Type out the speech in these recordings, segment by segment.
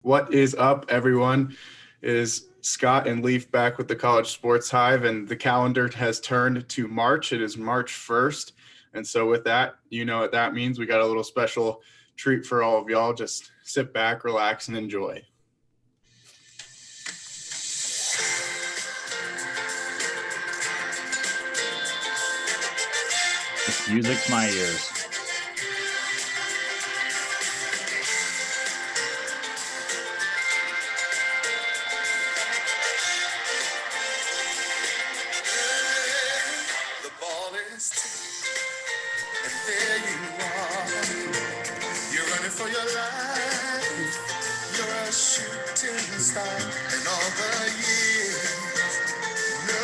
What is up, everyone? It is Scott and Leaf back with the College Sports Hive, and the calendar has turned to March. It is March 1st. And so with that, you know what that means. We got a little special treat for all of y'all. Just sit back, relax, and enjoy. This music's my ears. The ball is tipped, and there you are. You're running for your life. You're a shooting star, and all the years, no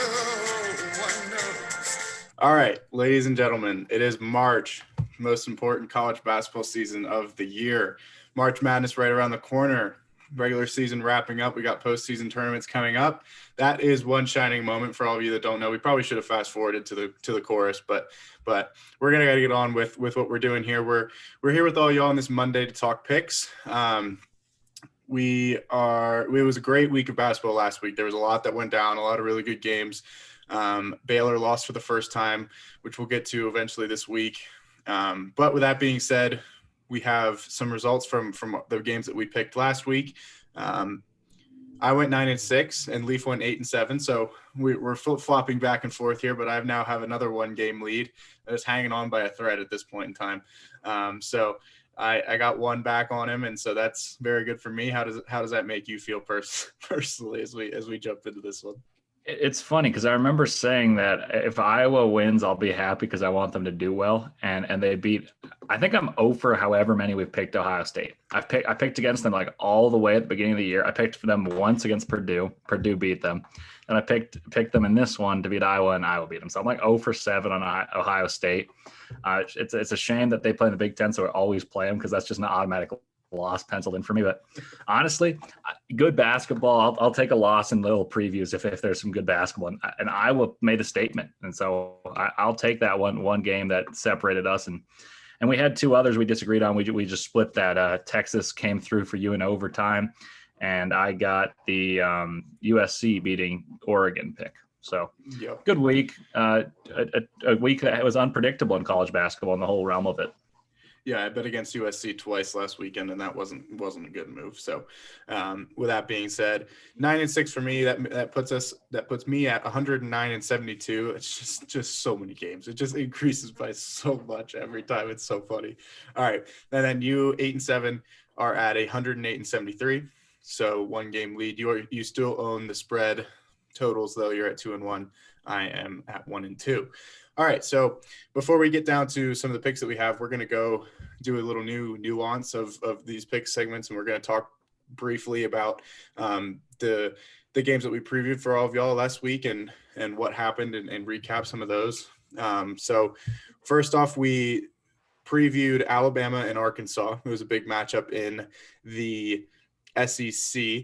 one knows. All right, ladies and gentlemen, it is March, most important college basketball season of the year. March Madness right around the corner. Regular season wrapping up. We got postseason tournaments coming up. That is one shining moment for all of you that don't know. We probably should have fast forwarded to the chorus, but we're gonna get on with what we're doing here. We're here with all y'all on this Monday to talk picks. It was a great week of basketball last week. There was a lot that went down, a lot of really good games. Baylor lost for the first time, which we'll get to eventually this week. But with that being said, we have some results from the games that we picked last week. I went 9-6 and Leaf went 8-7. So we're flip-flopping back and forth here, but I now have another 1-game lead that is hanging on by a thread at this point in time. So I got one back on him, and so that's very good for me. How does that make you feel personally as we jump into this one? It's funny because I remember saying that if Iowa wins, I'll be happy because I want them to do well. And they beat, I think I'm 0 for however many we've picked Ohio State. I picked against them like all the way at the beginning of the year. I picked for them once against Purdue. Purdue beat them. And I picked them in this one to beat Iowa, and Iowa beat them. So I'm like 0 for 7 on Ohio State. It's a shame that they play in the Big Ten, so I always play them because that's just an automatic loss penciled in for me. But honestly, good basketball. I'll take a loss in little previews if there's some good basketball. And Iowa made a statement, and so I'll take that one game that separated us. And we had two others we disagreed on. We just split that. Texas came through for you in overtime, and I got the USC beating Oregon pick. So Good week. A week that was unpredictable in college basketball in the whole realm of it. Yeah, I bet against USC twice last weekend, and that wasn't a good move. So, with that being said, 9-6 for me. That puts me at 109-72. It's just so many games. It just increases by so much every time. It's so funny. All right, and then you 8-7 are at 108-73. So 1-game lead. You still own the spread totals though. You're at 2-1. I am at 1-2. All right, so before we get down to some of the picks that we have, we're going to go do a little new nuance of these pick segments, and we're going to talk briefly about the games that we previewed for all of y'all last week and what happened and recap some of those. So first off, we previewed Alabama and Arkansas. It was a big matchup in the SEC.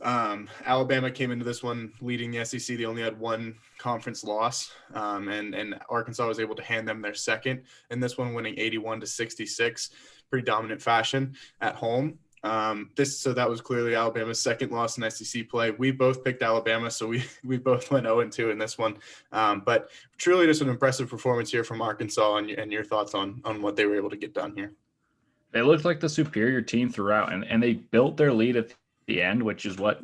Alabama came into this one leading the SEC. They only had one conference loss, and Arkansas was able to hand them their second in this one, winning 81-66, pretty dominant fashion at home. So that was clearly Alabama's second loss in SEC play. We both picked Alabama, so we both went 0-2 in this one. But truly just an impressive performance here from Arkansas, and your thoughts on what they were able to get done here. They looked like the superior team throughout, and they built their lead at the end, which is what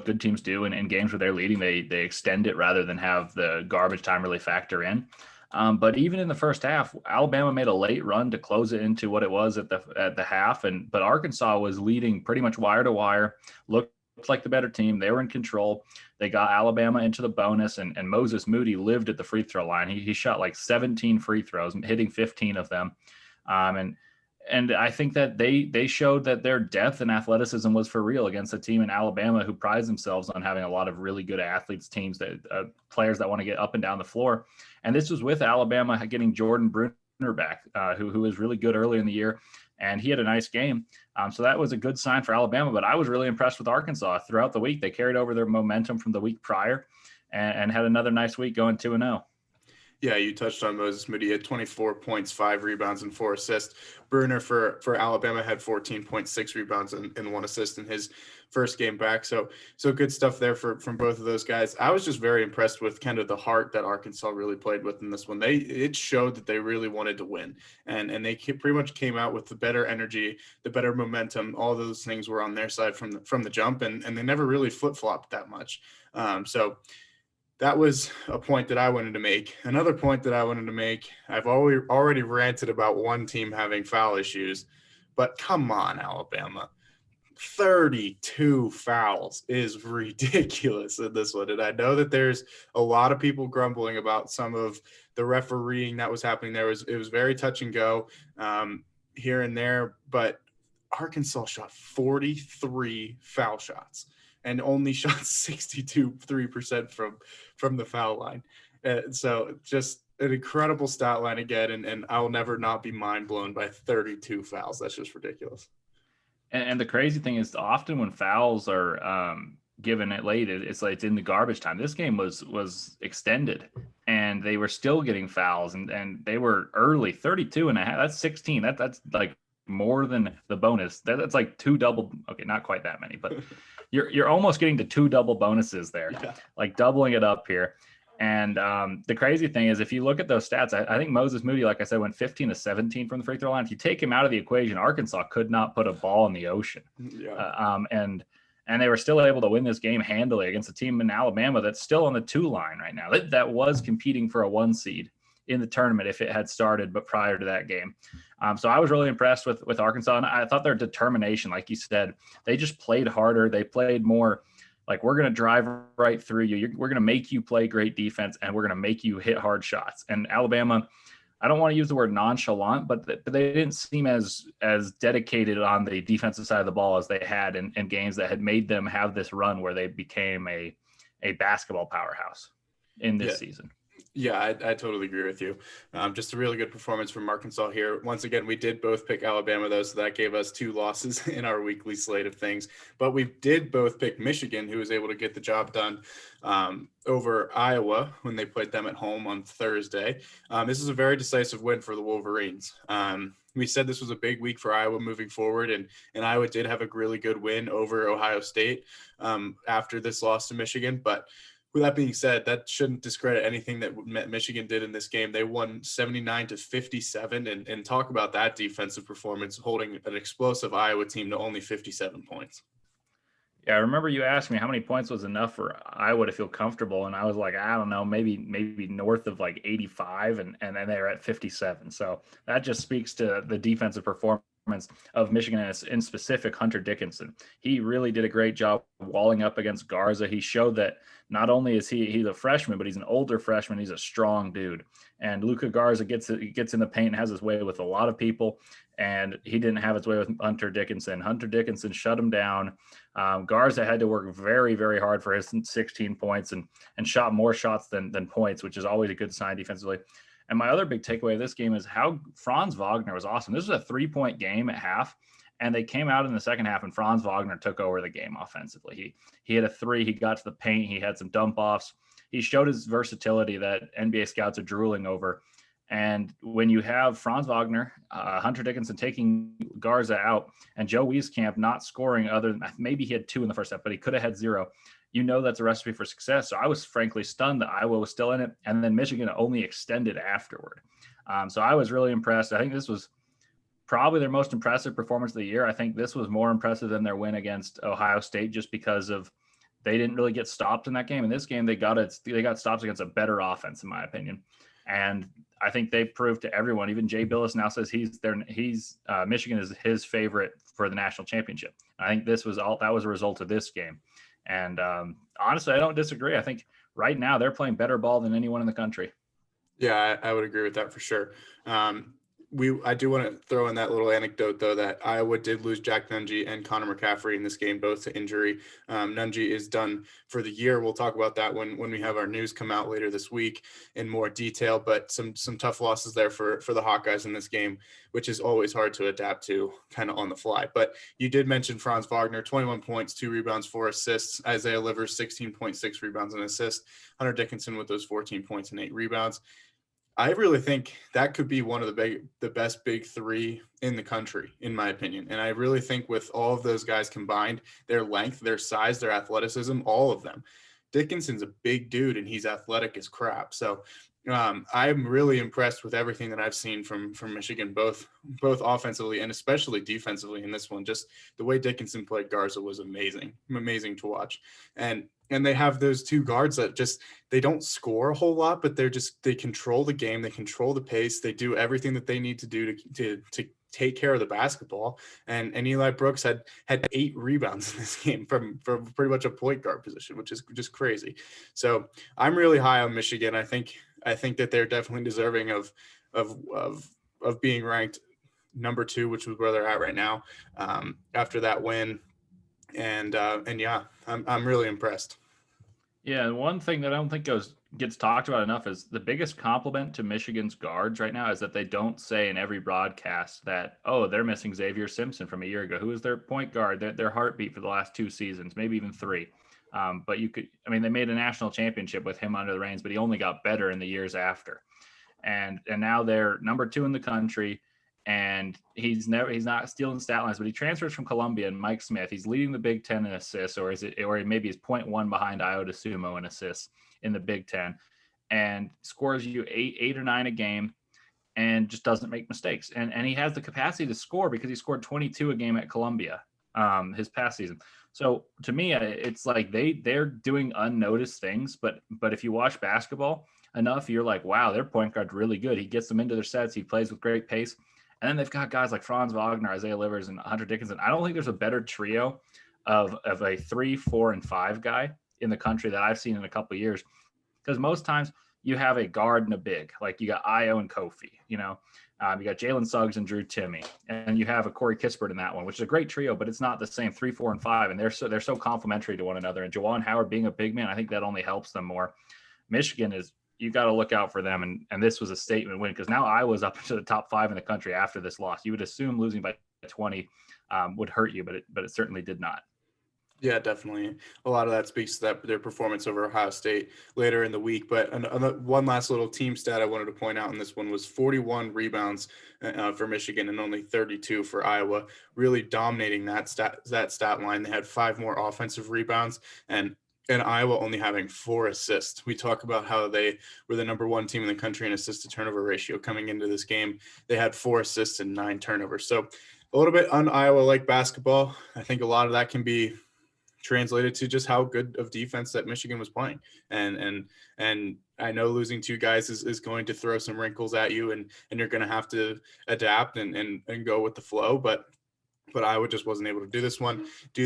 good teams do in games where they're leading. They extend it rather than have the garbage time really factor in. But even in the first half, Alabama made a late run to close it into what it was at the half, but Arkansas was leading pretty much wire to wire. Looked like the better team. They were in control. They got Alabama into the bonus, and Moses Moody lived at the free throw line. He shot like 17 free throws, hitting 15 of them, And I think that they showed that their depth and athleticism was for real against a team in Alabama who prides themselves on having a lot of really good athletes, teams that players that want to get up and down the floor. And this was with Alabama getting Jordan Bruner back, who was really good early in the year, and he had a nice game. So that was a good sign for Alabama. But I was really impressed with Arkansas throughout the week. They carried over their momentum from the week prior and had another nice week going 2-0. Yeah, you touched on Moses Moody. He had 24 points, 5 rebounds, and 4 assists. Bruner for Alabama had 14.6 rebounds and 1 assist in his first game back. So good stuff there from both of those guys. I was just very impressed with kind of the heart that Arkansas really played with in this one. It showed that they really wanted to win, and they pretty much came out with the better energy, the better momentum. All those things were on their side from the jump, and they never really flip flopped that much. So that was a point that I wanted to make. Another point that I wanted to make, I've already ranted about one team having foul issues, but come on, Alabama. 32 fouls is ridiculous in this one. And I know that there's a lot of people grumbling about some of the refereeing that was happening there. It was very touch and go here and there, but Arkansas shot 43 foul shots and only shot 62.3% from the foul line. So just an incredible stat line again, and I'll never not be mind blown by 32 fouls. That's just ridiculous. And the crazy thing is, often when fouls are given it late, it's like it's in the garbage time. This game was extended, and they were still getting fouls, and they were early. 32 and a half. That's 16. That's like more than the bonus. That's like 2 double. Okay, not quite that many, but you're almost getting to 2 double bonuses there, like doubling it up here. And the crazy thing is, if you look at those stats, I think Moses Moody, like I said, went 15 to 17 from the free throw line. If you take him out of the equation, Arkansas could not put a ball in the ocean. And they were still able to win this game handily against a team in Alabama that's still on the 2 line right now. That was competing for a 1 seed in the tournament if it had started, but prior to that game. So I was really impressed with Arkansas, and I thought their determination, like you said, they just played harder. They played more like, we're going to drive right through you. We're going to make you play great defense, and we're going to make you hit hard shots. And Alabama, I don't want to use the word nonchalant, but they didn't seem as dedicated on the defensive side of the ball as they had in games that had made them have this run where they became a basketball powerhouse in this season. Yeah, I totally agree with you. Just a really good performance from Arkansas here. Once again, we did both pick Alabama, though, so that gave us 2 losses in our weekly slate of things. But we did both pick Michigan, who was able to get the job done over Iowa when they played them at home on Thursday. This is a very decisive win for the Wolverines. We said this was a big week for Iowa moving forward, and Iowa did have a really good win over Ohio State after this loss to Michigan, but with that being said, that shouldn't discredit anything that Michigan did in this game. They won 79-57, and talk about that defensive performance, holding an explosive Iowa team to only 57 points. Yeah, I remember you asked me how many points was enough for Iowa to feel comfortable, and I was like, I don't know, maybe north of like 85, and then they were at 57. So that just speaks to the defensive performance of Michigan, and in specific Hunter Dickinson. He really did a great job walling up against Garza. He showed that not only is he's a freshman, but he's an older freshman. He's a strong dude. And Luka Garza gets in the paint and has his way with a lot of people, and he didn't have his way with Hunter Dickinson. Hunter Dickinson shut him down. Garza had to work very, very hard for his 16 points and shot more shots than points, which is always a good sign defensively. And my other big takeaway of this game is how Franz Wagner was awesome. This was a 3-point game at half, and they came out in the second half, and Franz Wagner took over the game offensively. He hit a 3. He got to the paint. He had some dump offs. He showed his versatility that NBA scouts are drooling over. And when you have Franz Wagner, Hunter Dickinson taking Garza out, and Joe Wieskamp not scoring other than maybe he had 2 in the first half, but he could have had 0. You know that's a recipe for success. So I was frankly stunned that Iowa was still in it, and then Michigan only extended afterward. So I was really impressed. I think this was probably their most impressive performance of the year. I think this was more impressive than their win against Ohio State, just because of they didn't really get stopped in that game. In this game, they got stops against a better offense, in my opinion. And I think they proved to everyone. Even Jay Billis now says Michigan is his favorite for the national championship. I think that was a result of this game. And honestly, I don't disagree. I think right now they're playing better ball than anyone in the country. Yeah, I would agree with that for sure. I do want to throw in that little anecdote, though, that Iowa did lose Jack Nunge and Connor McCaffrey in this game, both to injury. Nunge is done for the year. We'll talk about that when we have our news come out later this week in more detail, but some tough losses there for the Hawkeyes in this game, which is always hard to adapt to kind of on the fly. But you did mention Franz Wagner, 21 points, 2 rebounds, 4 assists. Isaiah Livers, 16.6 rebounds and assists. Hunter Dickinson with those 14 points and 8 rebounds. I really think that could be one of the best big three in the country, in my opinion. And I really think with all of those guys combined, their length, their size, their athleticism, all of them. Dickinson's a big dude and he's athletic as crap. So I'm really impressed with everything that I've seen from Michigan, both offensively and especially defensively in this one. Just the way Dickinson played Garza was amazing to watch. And they have those two guards that just, they don't score a whole lot, but they control the game, they control the pace, they do everything that they need to do to take care of the basketball. And Eli Brooks had 8 rebounds in this game from pretty much a point guard position, which is just crazy. So I'm really high on Michigan. I think that they're definitely deserving of being ranked number 2, which is where they're at right now, after that win. And yeah, I'm really impressed. Yeah, and one thing that I don't think gets talked about enough is the biggest compliment to Michigan's guards right now is that they don't say in every broadcast that, oh, they're missing Xavier Simpson from a year ago, who was their point guard, their heartbeat for the last 2 seasons, maybe even 3. But they made a national championship with him under the reins, but he only got better in the years after. And now they're number 2 in the country. And he's not stealing stat lines, but he transfers from Columbia and Mike Smith. He's leading the Big Ten in assists, or maybe he's 0.1 behind Iota Sumo in assists in the Big Ten, and scores you 8 or 9 a game, and just doesn't make mistakes. And he has the capacity to score because he scored 22 a game at Columbia his past season. So to me, it's like they're doing unnoticed things, but if you watch basketball enough, you're like, wow, their point guard's really good. He gets them into their sets. He plays with great pace. And then they've got guys like Franz Wagner, Isaiah Livers, and Hunter Dickinson. I don't think there's a better trio of a 3, 4, and 5 guy in the country that I've seen in a couple of years. Because most times you have a guard and a big, like you got Io and Kofi, you got Jalen Suggs and Drew Timme, and you have a Corey Kispert in that one, which is a great trio, but it's not the same 3, 4, and 5, and they're so complementary to one another. And Juwan Howard being a big man, I think that only helps them more. Michigan is, you got to look out for them. And this was a statement win because now Iowa's up into the top 5 in the country after this loss. You would assume losing by 20 would hurt you, but it certainly did not. Yeah, definitely. A lot of that speaks to their performance over Ohio State later in the week. But one last little team stat I wanted to point out in this one was 41 rebounds for Michigan and only 32 for Iowa, really dominating that stat line. They had 5 more offensive rebounds and Iowa only having 4 assists. We talk about how they were the number 1 team in the country in assist to turnover ratio coming into this game. They had 4 assists and 9 turnovers. So a little bit un-Iowa-like basketball. I think a lot of that can be translated to just how good of defense that Michigan was playing. And I know losing 2 guys is going to throw some wrinkles at you and you're going to have to adapt and go with the flow. But Iowa just wasn't able to do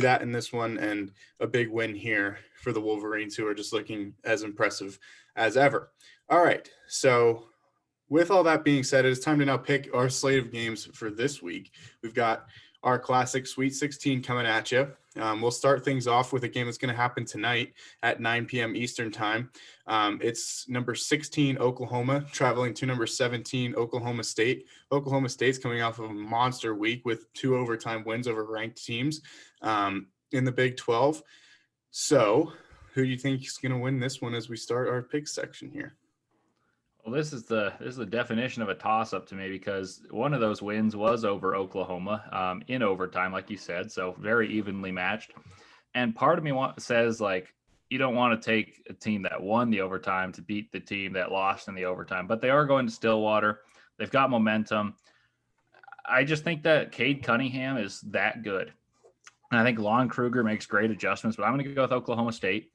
that in this one, and a big win here for the Wolverines, who are just looking as impressive as ever. All right, so with all that being said, it is time to now pick our slate of games for this week. We've got our classic Sweet 16 coming at you. We'll start things off with a game that's going to happen tonight at 9 p.m. Eastern time. It's number 16 Oklahoma traveling to number 17 Oklahoma State. Oklahoma State's coming off of a monster week with 2 overtime wins over ranked teams in the Big 12. So who do you think is going to win this one as we start our pick section here? Well, this is the definition of a toss-up to me because one of those wins was over Oklahoma in overtime, like you said, so very evenly matched. And part of me says, like, you don't want to take a team that won the overtime to beat the team that lost in the overtime, but they are going to Stillwater. They've got momentum. I just think that Cade Cunningham is that good. And I think Lon Kruger makes great adjustments, but I'm going to go with Oklahoma State.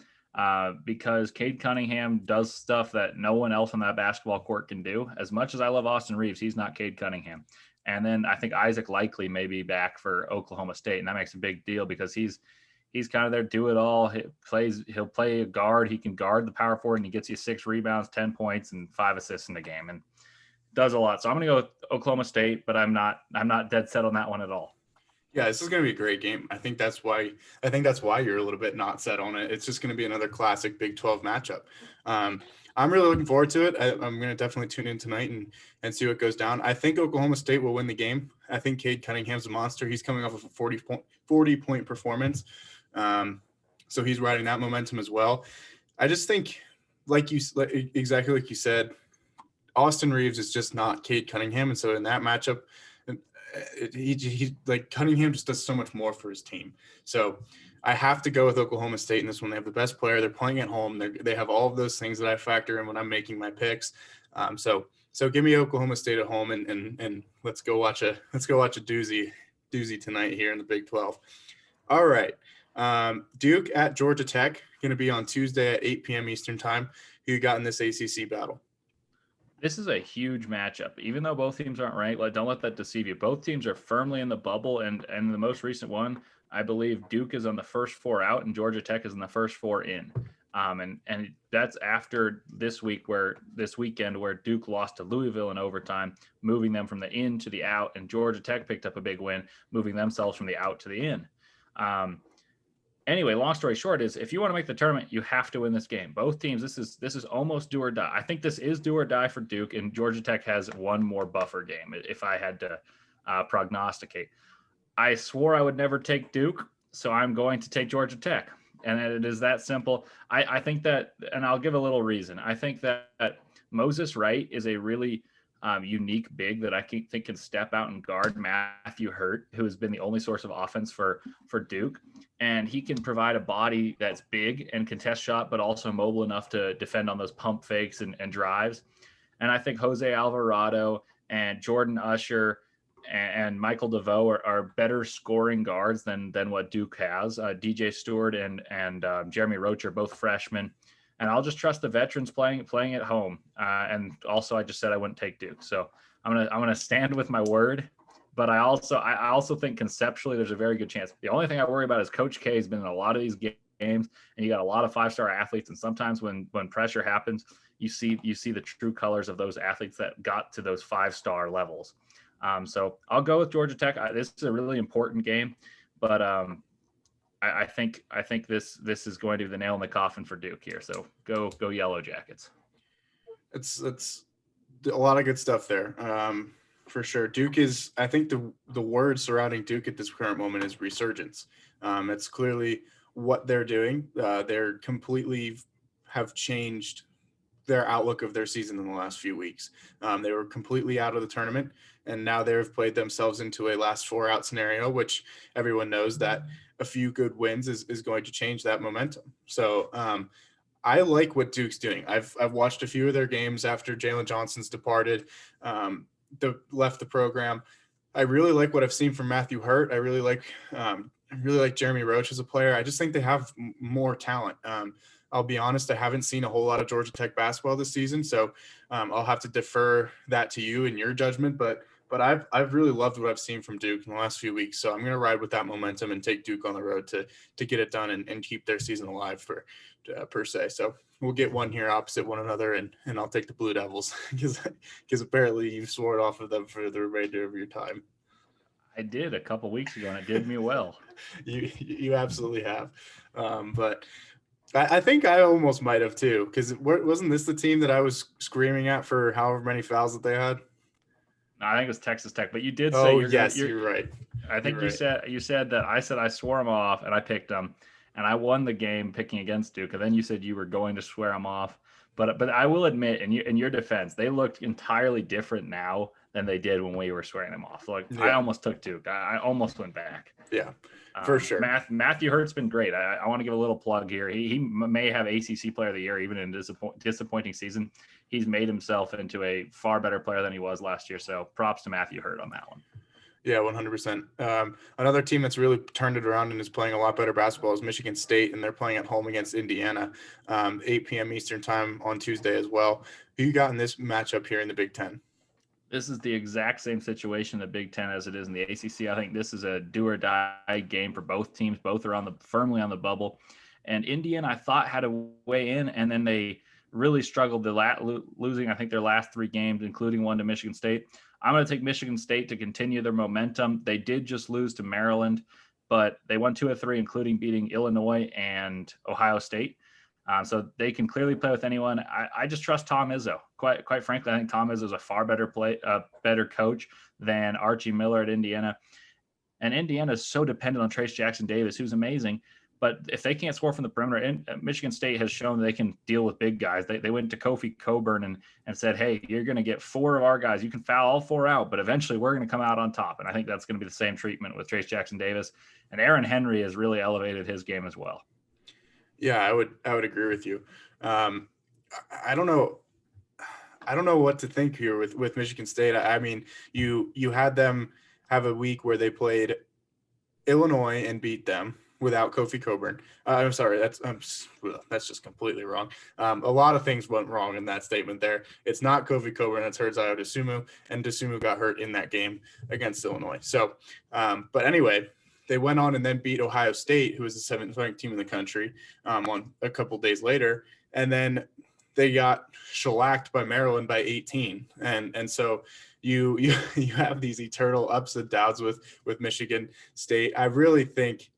Because Cade Cunningham does stuff that no one else on that basketball court can do. As much as I love Austin Reeves, he's not Cade Cunningham. And then I think Isaac Likely may be back for Oklahoma State, and that makes a big deal because he's kind of their do-it-all. He'll play a guard. He can guard the power forward, and he gets you 6 rebounds, 10 points, and 5 assists in the game, and does a lot. So I'm going to go with Oklahoma State, but I'm not dead set on that one at all. Yeah, this is going to be a great game. I think that's why you're a little bit not set on it. It's just going to be another classic Big 12 matchup. I'm really looking forward to it. I'm going to definitely tune in tonight and see what goes down. I think Oklahoma State will win the game. I think Cade Cunningham's a monster. He's coming off of a 40-point performance. So he's riding that momentum as well. I just think, exactly like you said, Austin Reeves is just not Cade Cunningham. And so in that matchup, he like Cunningham just does so much more for his team. So I have to go with Oklahoma State in this one. They have the best player. They're playing at home. They have all of those things that I factor in when I'm making my picks. So give me Oklahoma State at home and let's go watch a doozy tonight here in the Big 12. All right. Duke at Georgia Tech, going to be on Tuesday at 8 p.m. Eastern time. Who you got in this ACC battle? This is a huge matchup. Even though both teams aren't ranked, don't let that deceive you. Both teams are firmly in the bubble, and the most recent one, I believe Duke is on the first 4 out, and Georgia Tech is in the first 4 in. And that's after this weekend where Duke lost to Louisville in overtime, moving them from the in to the out, and Georgia Tech picked up a big win, moving themselves from the out to the in. Anyway, long story short is if you want to make the tournament, you have to win this game. Both teams, this is almost do or die. I think this is do or die for Duke, and Georgia Tech has one more buffer game if I had to prognosticate. I swore I would never take Duke, so I'm going to take Georgia Tech. And it is that simple. I think that, and I'll give a little reason. I think that Moses Wright is a really unique big that I think can step out and guard Matthew Hurt, who has been the only source of offense for Duke. And he can provide a body that's big and contest shot, but also mobile enough to defend on those pump fakes and drives. And I think Jose Alvarado and Jordan Usher and Michael DeVoe are better scoring guards than what Duke has. DJ Stewart and Jeremy Roach are both freshmen. And I'll just trust the veterans playing at home. And also, I just said I wouldn't take Duke, so I'm gonna stand with my word. But I also think conceptually there's a very good chance. The only thing I worry about is Coach K has been in a lot of these games, and you got a lot of 5-star athletes. And sometimes when pressure happens, you see the true colors of those athletes that got to those 5-star levels. So I'll go with Georgia Tech. This is a really important game, but I think this is going to be the nail in the coffin for Duke here. So go Yellow Jackets. It's a lot of good stuff there. For sure. Duke is, I think the word surrounding Duke at this current moment is resurgence. It's clearly what they're doing. They're completely have changed their outlook of their season in the last few weeks. They were completely out of the tournament, and now they've played themselves into a last 4 out scenario, which everyone knows that a few good wins is going to change that momentum. So I like what Duke's doing. I've watched a few of their games after Jalen Johnson's departed, left the program. I really like what I've seen from Matthew Hurt. I really like Jeremy Roach as a player. I just think they have more talent. I'll be honest, I haven't seen a whole lot of Georgia Tech basketball this season, so I'll have to defer that to you and your judgment. But I've really loved what I've seen from Duke in the last few weeks, so I'm going to ride with that momentum and take Duke on the road to get it done and keep their season alive per se. So we'll get one here opposite one another, and I'll take the Blue Devils because apparently you swore it off of them for the remainder of your time. I did a couple weeks ago, and it did me well. You absolutely have, but I think I almost might have too, because wasn't this the team that I was screaming at for however many fouls that they had? No, I think it was Texas Tech, but you did say you're right. I think you said that I said I swore them off and I picked them, and I won the game picking against Duke. And then you said you were going to swear them off, but I will admit, in your defense, they looked entirely different now than they did when we were swearing them off. I almost took Duke. I almost went back. Yeah. For sure. Matthew Hurt's been great. I want to give a little plug here. He may have ACC Player of the Year, even in a disappointing season. He's made himself into a far better player than he was last year. So props to Matthew Hurt on that one. Yeah, 100%. Another team that's really turned it around and is playing a lot better basketball is Michigan State, and they're playing at home against Indiana, 8 p.m. Eastern time on Tuesday as well. Who you got in this matchup here in the Big Ten? This is the exact same situation in the Big Ten as it is in the ACC. I think this is a do or die game for both teams. Both are firmly on the bubble. And Indiana, I thought, had a way in, and then they really struggled losing, I think, their last 3 games, including one to Michigan State. I'm going to take Michigan State to continue their momentum. They did just lose to Maryland, but they won 2 of 3, including beating Illinois and Ohio State. So they can clearly play with anyone. I just trust Tom Izzo. Quite frankly, I think Tom Izzo is a far better better coach than Archie Miller at Indiana. And Indiana is so dependent on Trace Jackson Davis, who's amazing, But if they can't score from the perimeter, and Michigan State has shown they can deal with big guys. They went to Kofi Coburn and said, hey, you're going to get 4 of our guys. You can foul all 4 out, but eventually we're going to come out on top. And I think that's going to be the same treatment with Trace Jackson Davis. And Aaron Henry has really elevated his game as well. Yeah, I would agree with you. I don't know. I don't know what to think here with Michigan State. I mean, you had them have a week where they played Illinois and beat them without Kofi Coburn. I'm sorry, that's just completely wrong. A lot of things went wrong in that statement there. It's not Kofi Coburn, it's Herzio Dosunmu, and Dosunmu got hurt in that game against Illinois. So, but anyway, they went on and then beat Ohio State, who was the 7th ranked team in the country, on a couple days later, and then they got shellacked by Maryland by 18, and so you have these eternal ups and downs with Michigan State. I really think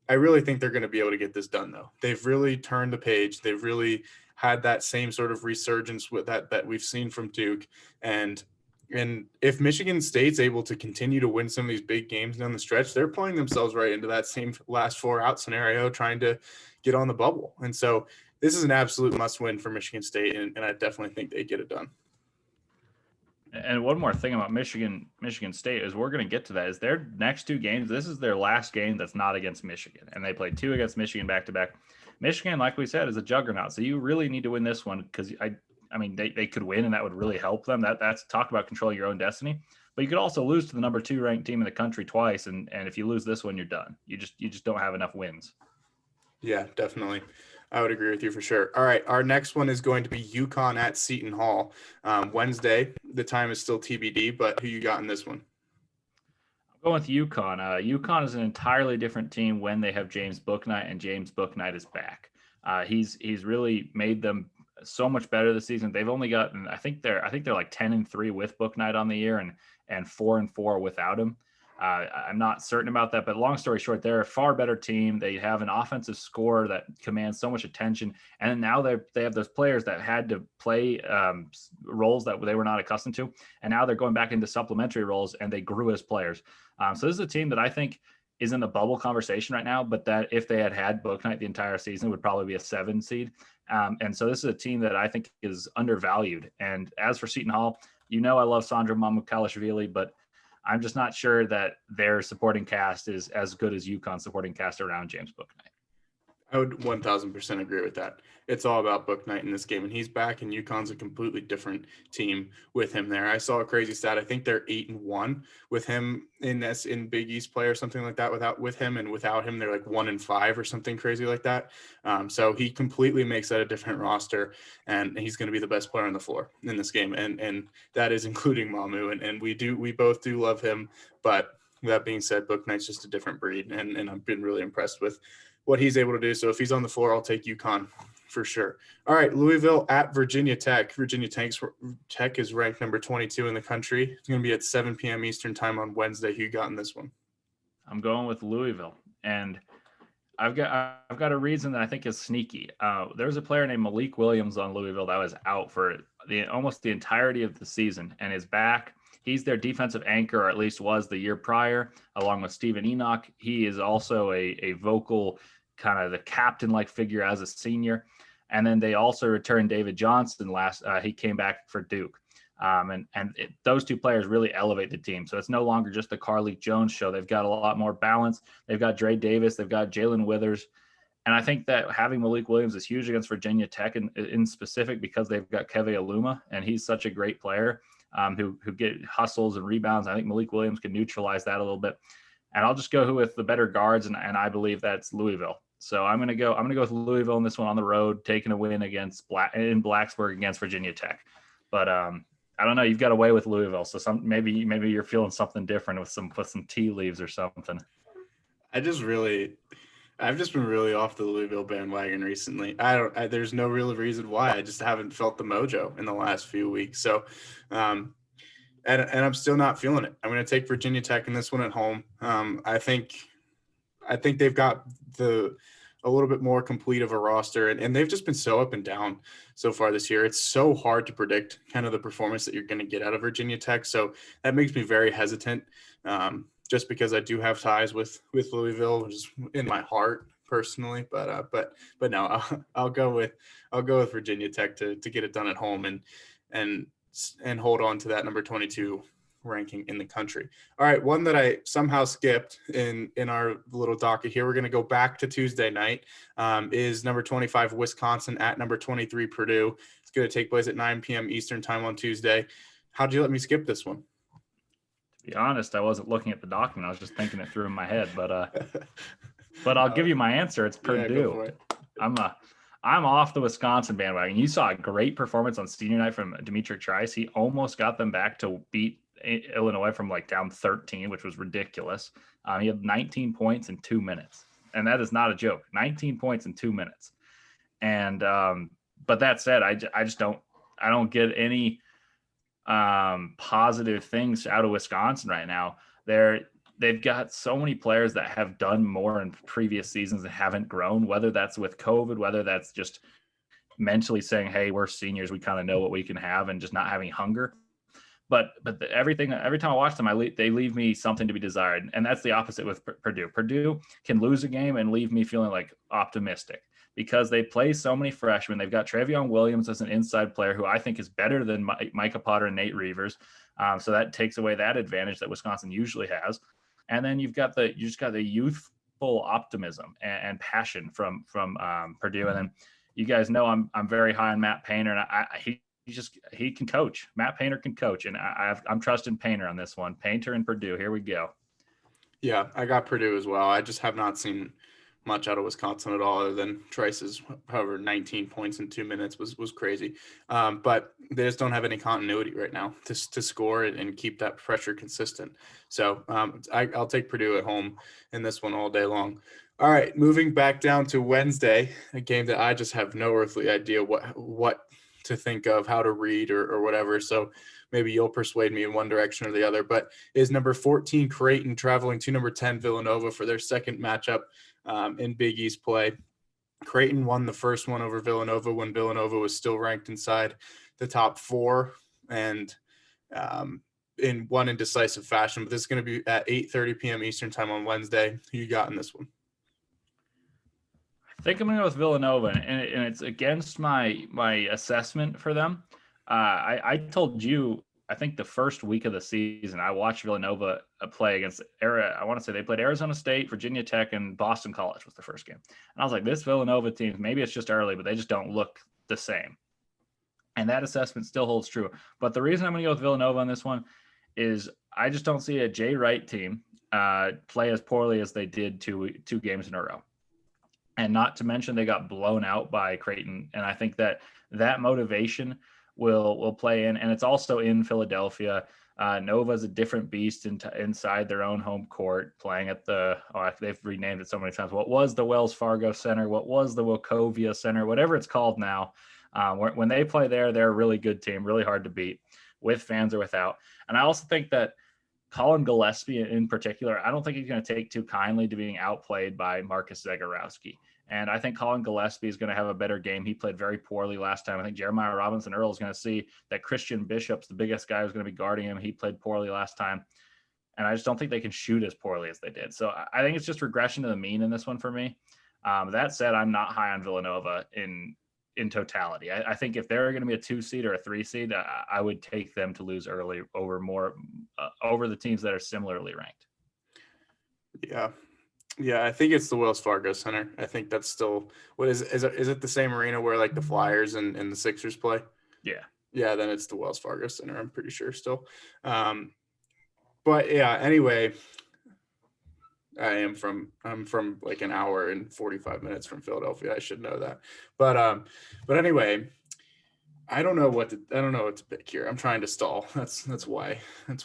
they're going to be able to get this done, though. They've really turned the page. They've really had that same sort of resurgence with that we've seen from Duke. And if Michigan State's able to continue to win some of these big games down the stretch, they're playing themselves right into that same last 4 out scenario, trying to get on the bubble. And so this is an absolute must win for Michigan State, and I definitely think they get it done. And one more thing about Michigan State is we're going to get to that is their next 2 games. This is their last game that's not against Michigan. And they played 2 against Michigan back-to-back. Michigan, like we said, is a juggernaut. So you really need to win this one because, I mean, they could win and that would really help them. That's talk about controlling your own destiny. But you could also lose to the number 2 ranked team in the country twice. And if you lose this one, you're done. You just don't have enough wins. Yeah, definitely. I would agree with you for sure. All right, our next one is going to be UConn at Seton Hall Wednesday. The time is still TBD, but who you got in this one? I'm going with UConn. UConn is an entirely different team when they have James Bouknight, and James Bouknight is back. He's really made them so much better this season. They've only gotten, I think they're like 10-3 with Bouknight on the year and 4-4 without him. I'm not certain about that, but long story short, they're a far better team. They have an offensive scorer that commands so much attention. And now they have those players that had to play roles that they were not accustomed to. And now they're going back into supplementary roles and they grew as players. So this is a team that I think is in the bubble conversation right now, but that if they had Bouknight the entire season, would probably be a 7 seed. And so this is a team that I think is undervalued. And as for Seton Hall, I love Sandro Mamukelashvili, but I'm just not sure that their supporting cast is as good as UConn's supporting cast around James Bouknight. I would 1,000% agree with that. It's all about Bouknight in this game, and he's back, and UConn's a completely different team with him there. I saw a crazy stat. I think they're 8-1 with him in Big East play or something like that. With him, and without him, they're like 1-5 or something crazy like that. So he completely makes that a different roster, and he's going to be the best player on the floor in this game, and that is including Mamu. And we both do love him, but that being said, Bouknight's just a different breed, and I've been really impressed with what he's able to do. So if he's on the floor, I'll take UConn for sure. All right, Louisville at Virginia Tech. Virginia Tech is ranked number 22 in the country. It's going to be at 7 p.m. Eastern time on Wednesday. Who you got in this one? I'm going with Louisville, and I've got a reason that I think is sneaky. There's a player named Malik Williams on Louisville that was out for almost the entirety of the season and is back. He's their defensive anchor, or at least was the year prior, along with Stephen Enoch. He is also a vocal kind of the captain-like figure as a senior. And then they also returned David Johnson he came back for Duke. Those 2 players really elevate the team. So it's no longer just the Carlik Jones show. They've got a lot more balance. They've got Dre Davis. They've got Jalen Withers. And I think that having Malik Williams is huge against Virginia Tech in specific because they've got Keve Aluma, and he's such a great player who get hustles and rebounds. I think Malik Williams can neutralize that a little bit. And I'll just go with the better guards, and I believe that's Louisville. So I'm gonna go with Louisville in this one on the road, taking a win against Blacksburg against Virginia Tech. But I don't know. You've got away with Louisville, so maybe you're feeling something different with some tea leaves or something. I've just been really off the Louisville bandwagon recently. There's no real reason why. I just haven't felt the mojo in the last few weeks. So, and I'm still not feeling it. I'm going to take Virginia Tech in this one at home. I think they've got a little bit more complete of a roster, and they've just been so up and down so far this year. It's so hard to predict kind of the performance that you're going to get out of Virginia Tech. So that makes me very hesitant, just because I do have ties with Louisville just in my heart. personally, but no, I'll go with Virginia Tech to get it done at home and hold on to that number 22 ranking in the country. All right, one that I somehow skipped in our little docket here. We're going to go back to Tuesday night. Is number 25 Wisconsin at number 23 Purdue. It's going to take place at 9 p.m. Eastern time on Tuesday. How'd you let me skip this one? To be honest, I wasn't looking at the document. I was just thinking it through in my head. But I'll give you my answer. It's Purdue. Yeah, go for it. I'm off the Wisconsin bandwagon. You saw a great performance on senior night from Demetric Trice. He almost got them back to beat Illinois from like down 13, which was ridiculous. He had 19 points in 2 minutes, and that is not a joke. 19 points in 2 minutes. And but that said, I don't get any positive things out of Wisconsin right now. They've got so many players that have done more in previous seasons and haven't grown, whether that's with COVID, whether that's just mentally saying, hey, we're seniors, we kind of know what we can have, and just not having hunger. But every time I watch them, they leave me something to be desired. And that's the opposite with Purdue. Purdue can lose a game and leave me feeling like optimistic because they play so many freshmen. They've got Travion Williams as an inside player who I think is better than Micah Potter and Nate Reavers. So that takes away that advantage that Wisconsin usually has. And then you just got the youthful optimism and passion from Purdue. And then you guys know I'm very high on Matt Painter, and he can coach. Matt Painter can coach, and I'm trusting Painter on this one. Painter and Purdue. Here we go. Yeah, I got Purdue as well. I just have not seen much out of Wisconsin at all, other than Trice's, however, 19 points in 2 minutes was crazy. But they just don't have any continuity right now to score and keep that pressure consistent. So I'll take Purdue at home in this one all day long. All right, moving back down to Wednesday, a game that I just have no earthly idea what to think of, how to read or whatever. So maybe you'll persuade me in one direction or the other, but is number 14 Creighton traveling to number 10 Villanova for their second matchup in Big East play. Creighton won the first one over Villanova when Villanova was still ranked inside the top four and in one indecisive fashion, but this is going to be at 8:30 p.m. Eastern time on Wednesday. Who you got in this one? I think I'm going to go with Villanova, and it's against my assessment for them. I told you, I think the first week of the season, I watched Villanova play against I want to say they played Arizona State, Virginia Tech, and Boston College was the first game. And I was like, this Villanova team, maybe it's just early, but they just don't look the same. And that assessment still holds true. But the reason I'm going to go with Villanova on this one is I just don't see a Jay Wright team play as poorly as they did two games in a row. And not to mention they got blown out by Creighton. And I think that motivation will play in. And it's also in Philadelphia. Nova's a different beast inside their own home court, playing at they've renamed it so many times. What was the Wells Fargo Center? What was the Wachovia Center? Whatever it's called now. When they play there, they're a really good team, really hard to beat, with fans or without. And I also think that Colin Gillespie in particular, I don't think he's going to take too kindly to being outplayed by Marcus Zagorowski. And I think Colin Gillespie is going to have a better game. He played very poorly last time. I think Jeremiah Robinson Earl is going to see that Christian Bishop's the biggest guy who's going to be guarding him. He played poorly last time. And I just don't think they can shoot as poorly as they did. So I think it's just regression to the mean in this one for me. That said, I'm not high on Villanova in totality. I think if they're going to be a 2 seed or a 3 seed, I would take them to lose early over the teams that are similarly ranked. Yeah, I think it's the Wells Fargo Center. I think that's still what is it the same arena where like the Flyers and the Sixers play? Yeah, then it's the Wells Fargo Center, I'm pretty sure still. But yeah, anyway, I'm from like an hour and 45 minutes from Philadelphia. I should know that. But anyway, I don't know what to pick here. I'm trying to stall. That's why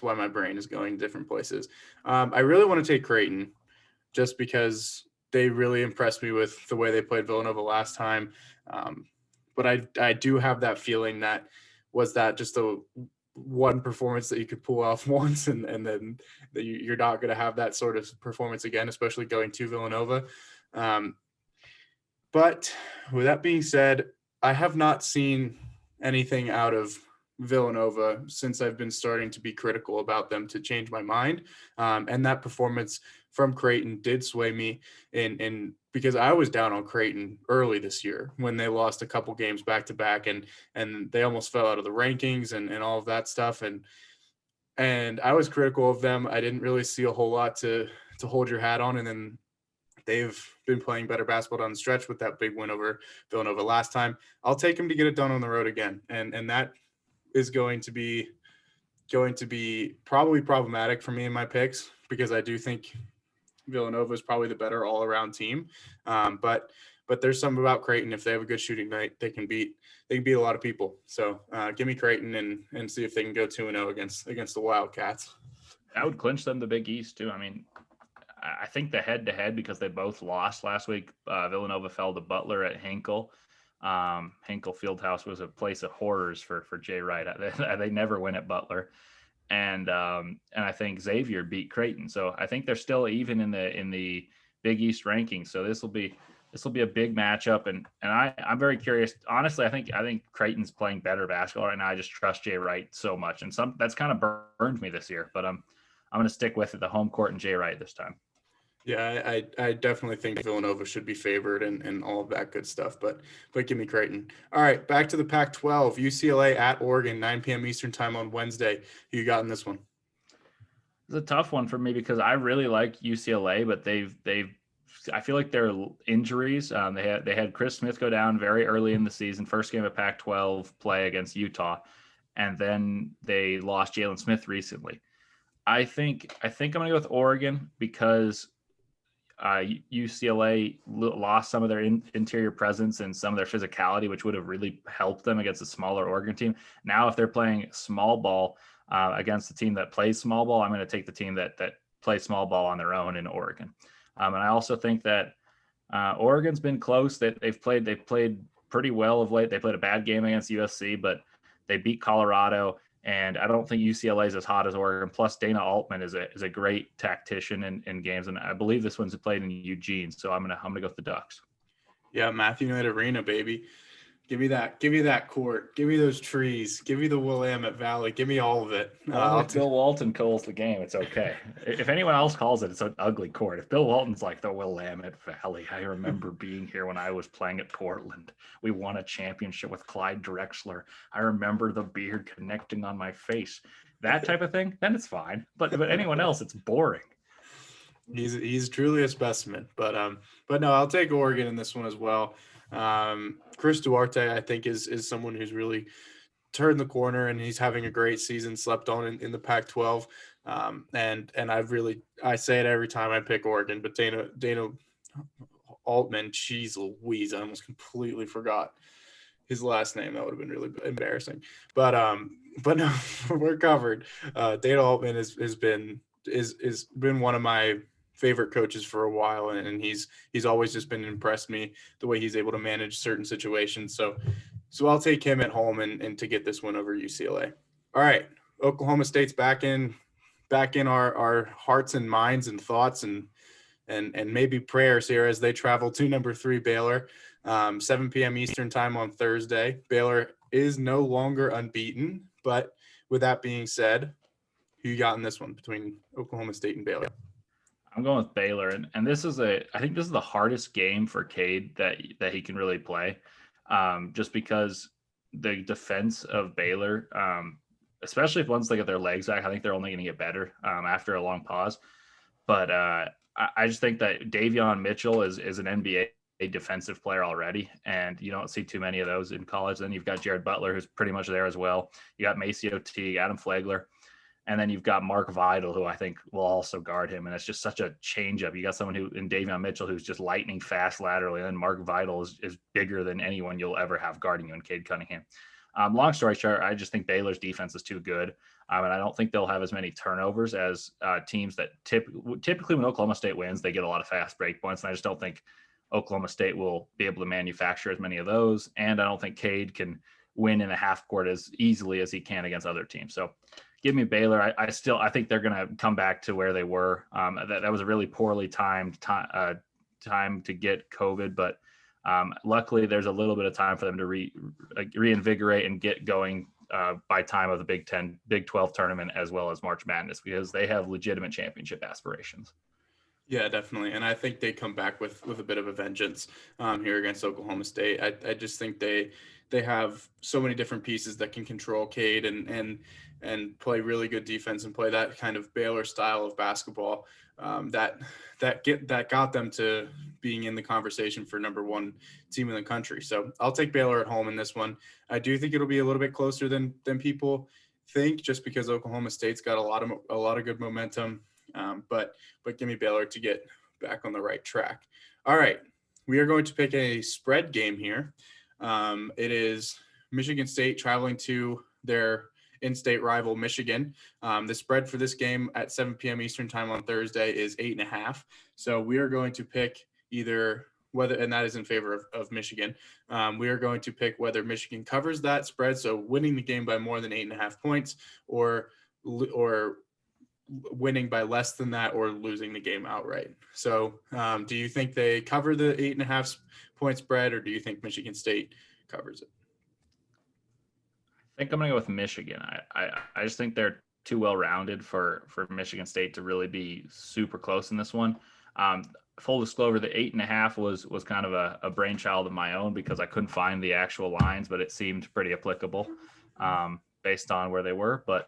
my brain is going different places. I really want to take Creighton just because they really impressed me with the way they played Villanova last time. But I do have that feeling that just a one performance that you could pull off once and then you're not going to have that sort of performance again, especially going to Villanova. But with that being said, I have not seen anything out of Villanova since I've been starting to be critical about them to change my mind. And that performance from Creighton did sway me in because I was down on Creighton early this year when they lost a couple games back to back, and they almost fell out of the rankings and all of that stuff. And I was critical of them. I didn't really see a whole lot to hold your hat on. And then they've been playing better basketball down the stretch with that big win over Villanova last time. I'll take them to get it done on the road again. And that is going to be probably problematic for me in my picks, because I do think Villanova is probably the better all around team. But there's something about Creighton. If they have a good shooting night, they can beat a lot of people. So give me Creighton and see if they can go 2-0 against the Wildcats. I would clinch them the Big East too. I mean, I think the head-to-head, because they both lost last week, Villanova fell to Butler at Hinkle. Hinkle Fieldhouse was a place of horrors for Jay Wright. They never win at Butler. And I think Xavier beat Creighton. So I think they're still even in the Big East rankings. So this will be a big matchup. And I'm very curious. Honestly, I think Creighton's playing better basketball right now. I just trust Jay Wright so much. And that's kind of burned me this year, but I'm going to stick with it, the home court and Jay Wright this time. Yeah, I definitely think Villanova should be favored and all of that good stuff, but give me Creighton. All right, back to the Pac-12. UCLA at Oregon, 9 p.m. Eastern time on Wednesday. Who you got in this one? It's a tough one for me because I really like UCLA, but I feel like their injuries. They had Chris Smith go down very early in the season, first game of Pac-12 play against Utah, and then they lost Jalen Smith recently. I think I'm going to go with Oregon because UCLA lost some of their interior presence and some of their physicality, which would have really helped them against a smaller Oregon team. Now, if they're playing small ball against the team that plays small ball, I'm going to take the team that plays small ball on their own in Oregon. And I also think that Oregon's been close. They've played pretty well of late. They played a bad game against USC, but they beat Colorado. And I don't think UCLA is as hot as Oregon. Plus, Dana Altman is a great tactician in games, and I believe this one's played in Eugene. So I'm gonna go with the Ducks. Yeah, Matthew Knight Arena, baby. Give me that court. Give me those trees. Give me the Willamette Valley. Give me all of it. If Bill Walton calls the game, it's okay. If anyone else calls it, it's an ugly court. If Bill Walton's like the Willamette Valley, I remember being here when I was playing at Portland. We won a championship with Clyde Drexler. I remember the beard connecting on my face. That type of thing, then it's fine. But anyone else, it's boring. He's truly a specimen. But no, I'll take Oregon in this one as well. Chris Duarte, I think, is someone who's really turned the corner, and he's having a great season, slept on in the Pac-12. And I say it every time I pick Oregon, but Dana Altman, geez Louise, I almost completely forgot his last name. That would have been really embarrassing. But no, we're covered. Dana Altman has been one of my favorite coaches for a while, and he's always just been impressed me the way he's able to manage certain situations. So I'll take him at home and to get this win over UCLA. All right, Oklahoma State's back in our hearts and minds and thoughts and maybe prayers here as they travel to number 3 Baylor, 7 p.m. Eastern time on Thursday. Baylor is no longer unbeaten, but with that being said, who you got in this one between Oklahoma State and Baylor? I'm going with Baylor, and this is I think this is the hardest game for Cade that he can really play, just because the defense of Baylor, especially if once they get their legs back, I think they're only going to get better after a long pause. But I just think that Davion Mitchell is an NBA defensive player already, and you don't see too many of those in college. Then you've got Jared Butler, who's pretty much there as well. You got Maceo Teague, Adam Flagler. And then you've got Mark Vidal, who I think will also guard him. And it's just such a change up. You got someone in Davion Mitchell who's just lightning fast laterally. And then Mark Vidal is bigger than anyone you'll ever have guarding you in Cade Cunningham. Long story short, I just think Baylor's defense is too good. And I don't think they'll have as many turnovers as teams that typically when Oklahoma State wins, they get a lot of fast break points. And I just don't think Oklahoma State will be able to manufacture as many of those. And I don't think Cade can win in a half court as easily as he can against other teams. So give me Baylor. I think they're going to come back to where they were. That was a really poorly timed time to get COVID, but luckily there's a little bit of time for them to reinvigorate and get going by time of the Big 12 tournament as well as March Madness, because they have legitimate championship aspirations. Yeah, definitely. And I think they come back with a bit of a vengeance here against Oklahoma State. I just think they have so many different pieces that can control Cade and play really good defense and play that kind of Baylor style of basketball that got them to being in the conversation for number one team in the country. So I'll take Baylor at home in this one. I do think it'll be a little bit closer than people think, just because Oklahoma State's got a lot of good momentum. But give me Baylor to get back on the right track. All right, we are going to pick a spread game here. It is Michigan State traveling to their in-state rival Michigan. The spread for this game at 7 p.m. Eastern time on Thursday is 8.5. So we are going to pick either whether, and that is in favor of Michigan. We are going to pick whether Michigan covers that spread, so winning the game by more than 8.5 points, or winning by less than that, or losing the game outright. So do you think they cover the 8.5 point spread, or do you think Michigan State covers it? I think I'm going to go with Michigan. I just think they're too well-rounded for Michigan State to really be super close in this one. Full disclosure, the 8.5 was kind of a brainchild of my own because I couldn't find the actual lines, but it seemed pretty applicable based on where they were. But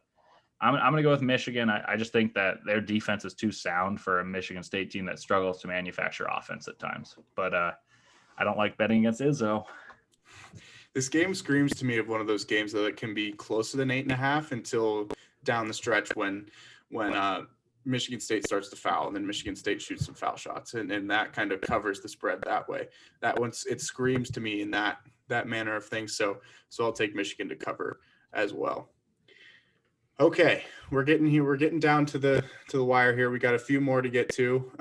I'm going to go with Michigan. I just think that their defense is too sound for a Michigan State team that struggles to manufacture offense at times. But I don't like betting against Izzo. This game screams to me of one of those games that can be closer than 8.5 until down the stretch when Michigan State starts to foul, and then Michigan State shoots some foul shots, and that kind of covers the spread that way. That once it screams to me in that manner of things. So I'll take Michigan to cover as well. Okay, we're getting down to the wire here. We got a few more to get to.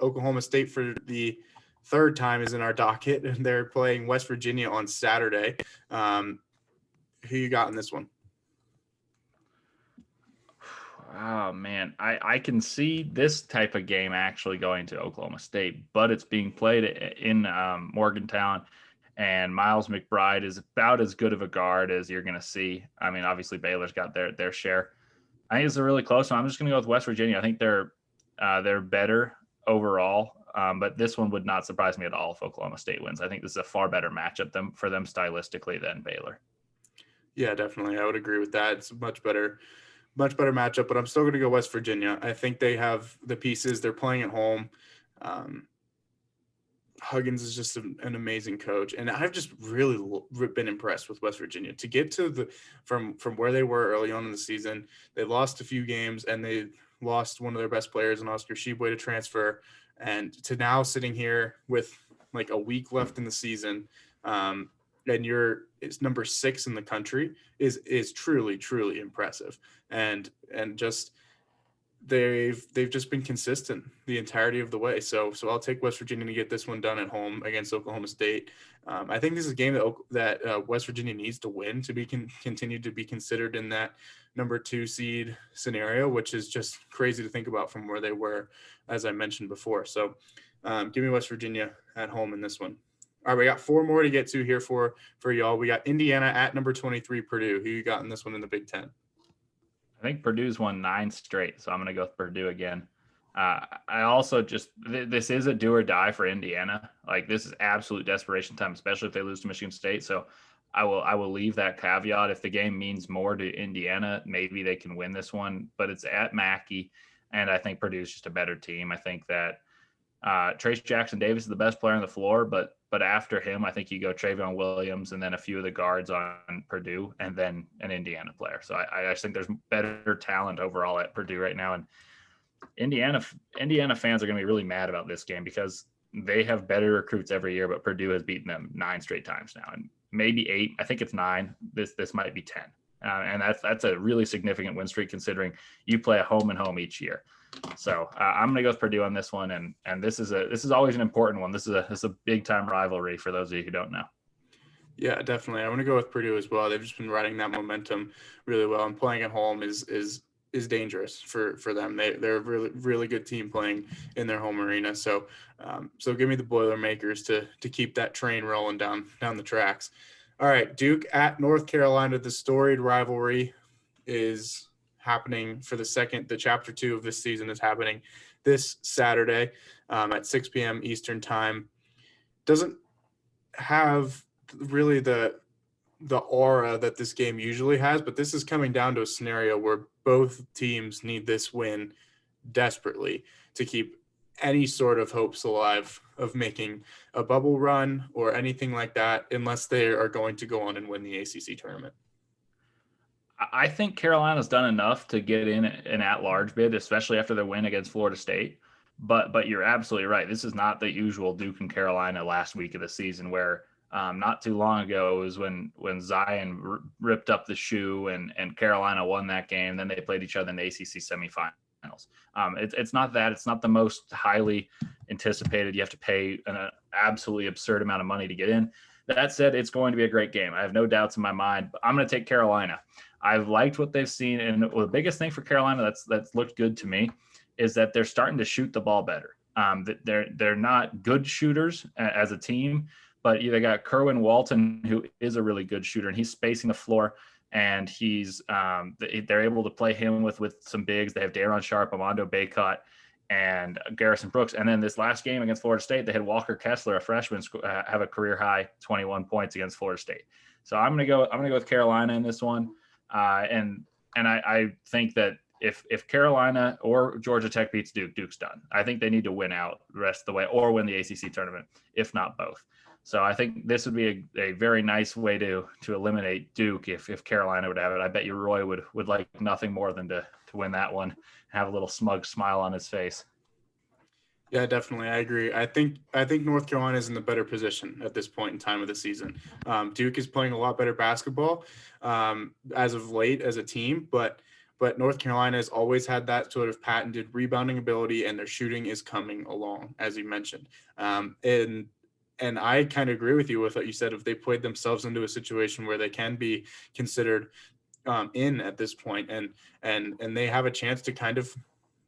Oklahoma State for the third time is in our docket, and they're playing West Virginia on Saturday. Who you got in this one? Oh man, I can see this type of game actually going to Oklahoma State, but it's being played in Morgantown, and Miles McBride is about as good of a guard as you're going to see. I mean, obviously Baylor's got their share. I think it's a really close one. I'm just going to go with West Virginia. I think they're better overall, but this one would not surprise me at all if Oklahoma State wins. I think this is a far better matchup for them stylistically than Baylor. Yeah, definitely. I would agree with that. It's a much better matchup, but I'm still going to go West Virginia. I think they have the pieces. They're playing at home. Huggins is just an amazing coach, and I've just really been impressed with West Virginia to get to from where they were early on in the season. They lost a few games, and they lost one of their best players in Oscar Tshiebwe to transfer, and to now sitting here with like a week left in the season, and it's number 6 in the country is truly impressive, and just they've just been consistent the entirety of the way. So I'll take West Virginia to get this one done at home against Oklahoma State. I think this is a game that West Virginia needs to win to be continue to be considered in that number 2 seed scenario, which is just crazy to think about from where they were, as I mentioned before. So give me West Virginia at home in this one. All right, we got 4 more to get to here for y'all. We got Indiana at number 23, Purdue. Who you got in this one in the Big Ten? I think Purdue's won 9 straight, so I'm going to go with Purdue again. I also this is a do or die for Indiana. Like, this is absolute desperation time, especially if they lose to Michigan State. So I will leave that caveat. If the game means more to Indiana, maybe they can win this one, but it's at Mackey, and I think Purdue's just a better team. I think that Trace Jackson Davis is the best player on the floor, but after him, I think you go Travion Williams and then a few of the guards on Purdue and then an Indiana player. So I just think there's better talent overall at Purdue right now. And Indiana fans are going to be really mad about this game because they have better recruits every year, but Purdue has beaten them 9 straight times now, and maybe 8. I think it's 9. This might be 10. And that's a really significant win streak considering you play a home and home each year. So I'm going to go with Purdue on this one, and this is always an important one. This is a big time rivalry for those of you who don't know. Yeah, definitely. I'm going to go with Purdue as well. They've just been riding that momentum really well, and playing at home is dangerous for them. They're a really good team playing in their home arena. So give me the Boilermakers to keep that train rolling down the tracks. All right, Duke at North Carolina. The storied rivalry is happening for the chapter 2 of this season is happening this Saturday at 6 p.m. Eastern time. Doesn't have really the aura that this game usually has, but this is coming down to a scenario where both teams need this win desperately to keep any sort of hopes alive of making a bubble run or anything like that, unless they are going to go on and win the ACC tournament. I think Carolina's done enough to get in an at-large bid, especially after their win against Florida State. But you're absolutely right. This is not the usual Duke and Carolina last week of the season, where not too long ago it was when Zion ripped up the shoe and Carolina won that game. Then they played each other in the ACC semifinals. It's not that. It's not the most highly anticipated. You have to pay an absolutely absurd amount of money to get in. That said, it's going to be a great game. I have no doubts in my mind. But I'm going to take Carolina. I've liked what they've seen, and the biggest thing for Carolina that's looked good to me is that they're starting to shoot the ball better. They're not good shooters as a team, but they got Kerwin Walton, who is a really good shooter, and he's spacing the floor. And they're able to play him with some bigs. They have Daron Sharp, Armando Bacot, and Garrison Brooks. And then this last game against Florida State, they had Walker Kessler, a freshman, have a career high 21 points against Florida State. So I'm gonna go with Carolina in this one. And I think that if Carolina or Georgia Tech beats Duke, Duke's done. I think they need to win out the rest of the way or win the ACC tournament, if not both. So I think this would be a very nice way to eliminate Duke if Carolina would have it. I bet you Roy would like nothing more than to win that one and have a little smug smile on his face. Yeah, definitely. I agree. I think North Carolina is in the better position at this point in time of the season. Duke is playing a lot better basketball as of late as a team, but North Carolina has always had that sort of patented rebounding ability, and their shooting is coming along, as you mentioned. And I kind of agree with you with what you said. If they played themselves into a situation where they can be considered in at this point, and they have a chance to kind of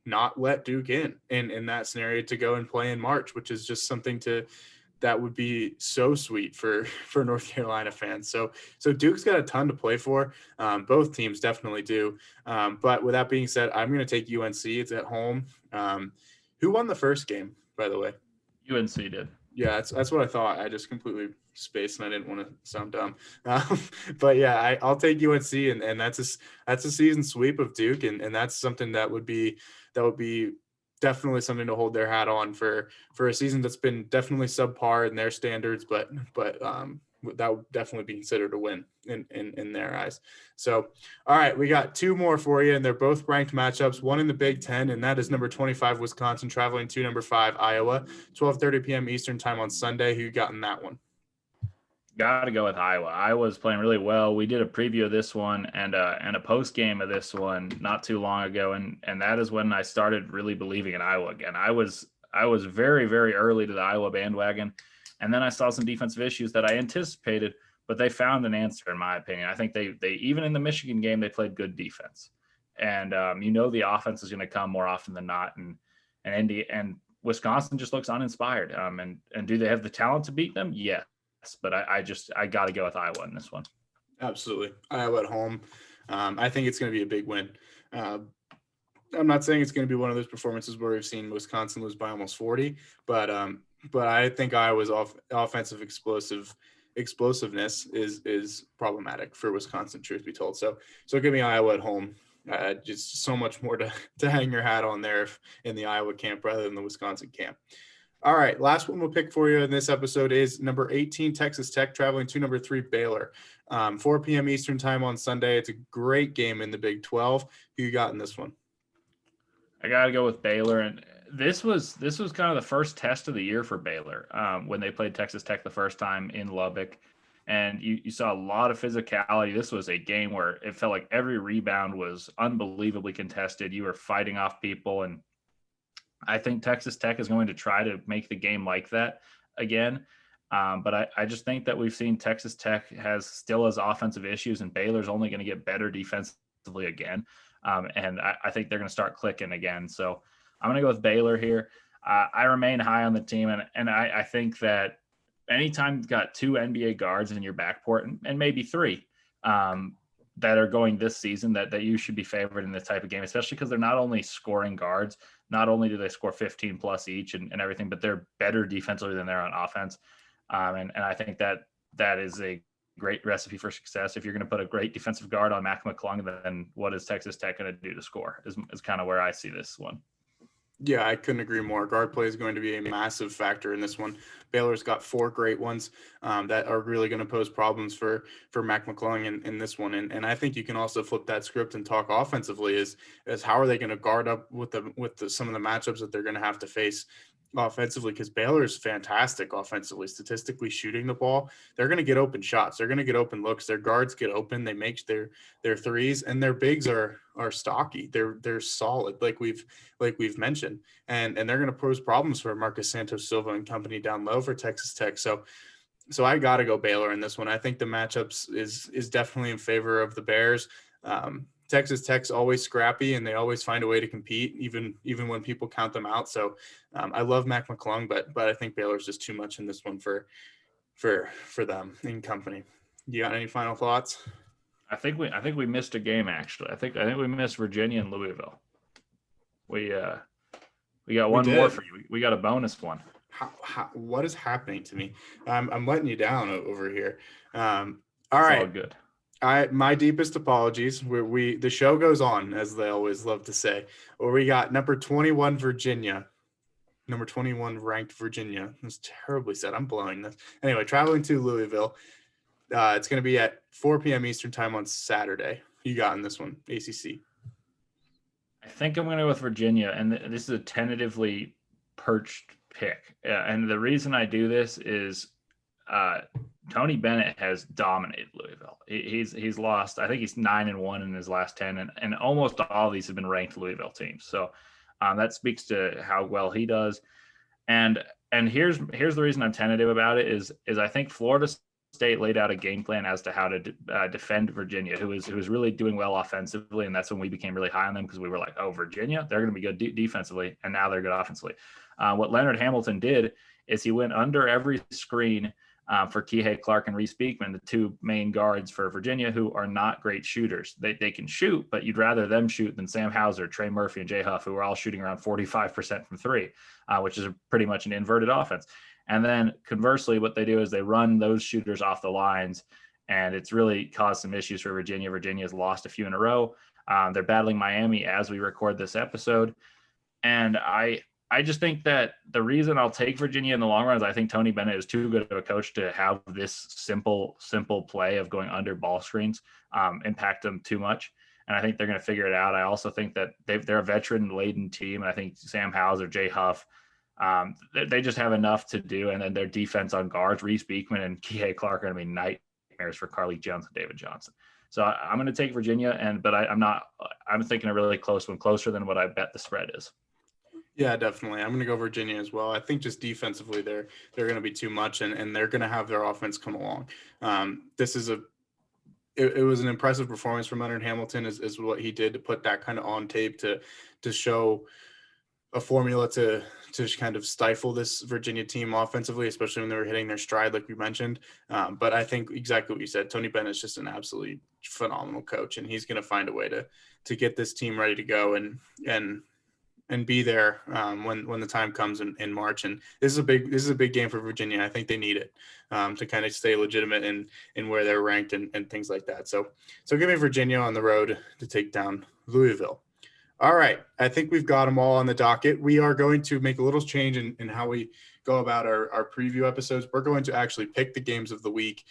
not let Duke in that scenario to go and play in March, which is just something that would be so sweet for North Carolina fans. So Duke's got a ton to play for. Both teams definitely do. But with that being said, I'm going to take UNC. It's at home. Who won the first game, by the way? UNC did. Yeah, that's what I thought. I just completely spaced, and I didn't want to sound dumb. But yeah, I'll take UNC, and that's a season sweep of Duke, and that's something that would be definitely something to hold their hat on for a season that's been definitely subpar in their standards, but that would definitely be considered a win in their eyes. So, all right, we got two more for you, and they're both ranked matchups, one in the Big Ten, and that is number 25, Wisconsin, traveling to number 5, Iowa, 12:30 p.m. Eastern time on Sunday. Who you got in that one? Got to go with Iowa. Iowa's playing really well. We did a preview of this one and a post game of this one not too long ago, and that is when I started really believing in Iowa again. I was very, very early to the Iowa bandwagon, and then I saw some defensive issues that I anticipated, but they found an answer in my opinion. I think they even in the Michigan game they played good defense, and the offense is going to come more often than not, and Wisconsin just looks uninspired. And do they have the talent to beat them? Yes. But I got to go with Iowa in this one. Absolutely. Iowa at home. I think it's going to be a big win. I'm not saying it's going to be one of those performances where we've seen Wisconsin lose by almost 40, but I think Iowa's offensive explosiveness is problematic for Wisconsin, truth be told. So give me Iowa at home. Just so much more to hang your hat on there in the Iowa camp rather than the Wisconsin camp. All right, last one we'll pick for you in this episode is number 18, Texas Tech, traveling to number 3, Baylor. 4 p.m. Eastern time on Sunday. It's a great game in the Big 12. Who you got in this one? I got to go with Baylor, and this was kind of the first test of the year for Baylor when they played Texas Tech the first time in Lubbock, and you saw a lot of physicality. This was a game where it felt like every rebound was unbelievably contested. You were fighting off people, and I think Texas Tech is going to try to make the game like that again. But I just think that we've seen Texas Tech still has offensive issues, and Baylor's only going to get better defensively again. And I think they're going to start clicking again. So I'm going to go with Baylor here. I remain high on the team, and I think that anytime you've got 2 NBA guards in your backcourt, and maybe 3, that are going this season, that you should be favored in this type of game, especially because they're not only scoring guards, not only do they score 15 plus each and everything, but they're better defensively than they're on offense. And I think that is a great recipe for success. If you're going to put a great defensive guard on Mac McClung, then what is Texas Tech going to do to score is kind of where I see this one. Yeah, I couldn't agree more. Guard play is going to be a massive factor in this one. Baylor's got 4 great ones that are really going to pose problems for Mac McClung in this one. And I think you can also flip that script and talk offensively as how are they going to guard up with some of the matchups that they're going to have to face offensively, because Baylor is fantastic offensively, statistically shooting the ball. They're going to get open shots. They're going to get open looks. Their guards get open. They make their threes, and their bigs are stocky. They're solid, like we've mentioned, and they're going to pose problems for Marcus Santos Silva and company down low for Texas Tech. So I got to go Baylor in this one. I think the matchups is definitely in favor of the Bears. Texas Tech's always scrappy, and they always find a way to compete, even when people count them out. So I love Mac McClung, but I think Baylor's just too much in this one for them in company. You got any final thoughts? I think we missed a game, actually. I think we missed Virginia and Louisville. We got one more for you. We got a bonus one. What is happening to me? I'm letting you down over here. All right. All good. My deepest apologies. The show goes on, as they always love to say. Where we got number 21 Virginia, number 21 ranked Virginia. That's terribly said. I'm blowing this. Anyway, traveling to Louisville. It's going to be at 4 p.m. Eastern time on Saturday. You got in this one, ACC. I think I'm going to go with Virginia, and this is a tentatively perched pick. And the reason I do this is Tony Bennett has dominated Louisville. He's lost. I think he's 9-1 in his last 10, and almost all of these have been ranked Louisville teams. So that speaks to how well he does. And here's the reason I'm tentative about it is I think Florida State laid out a game plan as to how to defend Virginia, who was really doing well offensively, and that's when we became really high on them because we were like, oh, Virginia, they're going to be good defensively, and now they're good offensively. What Leonard Hamilton did is he went under every screen for Kihei Clark and Reese Beekman, the 2 main guards for Virginia, who are not great shooters. They can shoot, but you'd rather them shoot than Sam Hauser, Trey Murphy, and Jay Huff, who are all shooting around 45% from 3, which is pretty much an inverted offense. And then conversely, what they do is they run those shooters off the lines, and it's really caused some issues for Virginia. Virginia's lost a few in a row. They're battling Miami as we record this episode. And I just think that the reason I'll take Virginia in the long run is I think Tony Bennett is too good of a coach to have this simple play of going under ball screens impact them too much. And I think they're going to figure it out. I also think that they're a veteran-laden team, and I think Sam Hauser, Jay Huff, they just have enough to do. And then their defense on guards, Reese Beekman and Kihei Clark, are going to be nightmares for Carly Jones and David Johnson. So I'm going to take Virginia, but I'm thinking a really close one, closer than what I bet the spread is. Yeah, definitely. I'm going to go Virginia as well. I think just defensively, they're going to be too much, and they're going to have their offense come along. It was an impressive performance from Leonard Hamilton, is what he did to put that kind of on tape to show a formula to kind of stifle this Virginia team offensively, especially when they were hitting their stride, like we mentioned. But I think exactly what you said, Tony Bennett is just an absolutely phenomenal coach, and he's going to find a way to get this team ready to go and be there when the time comes in March. And this is a big game for Virginia. I think they need it to kind of stay legitimate in where they're ranked and things like that. So give me Virginia on the road to take down Louisville. All right. I think we've got them all on the docket. We are going to make a little change in how we go about our preview episodes. We're going to actually pick the games of the week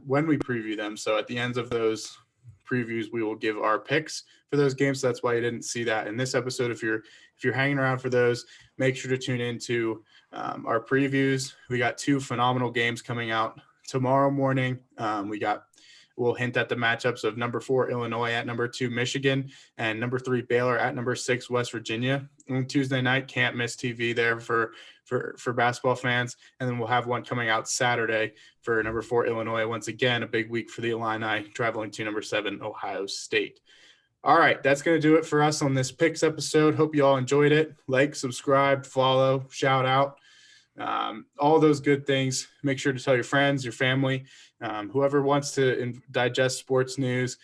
when we preview them. So at the ends of those previews, we will give our picks for those games. So that's why you didn't see that in this episode. If you're hanging around for those, make sure to tune into our previews. We got 2 phenomenal games coming out tomorrow morning. We'll hint at the matchups of number 4 Illinois at number 2 Michigan, and number 3 Baylor at number 6 West Virginia. On Tuesday night, can't miss TV there for basketball fans. And then we'll have one coming out Saturday for number 4 Illinois. Once again, a big week for the Illini, traveling to number 7 Ohio State. All right, that's going to do it for us on this picks episode. Hope you all enjoyed it. Like, subscribe, follow, shout out, all those good things. Make sure to tell your friends, your family, whoever wants to digest sports news,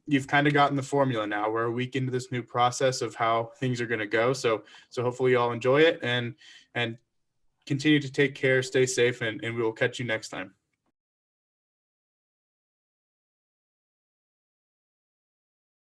you've kind of gotten the formula now. We're a week into this new process of how things are going to go. So hopefully you all enjoy it and continue to take care, stay safe, and we will catch you next time.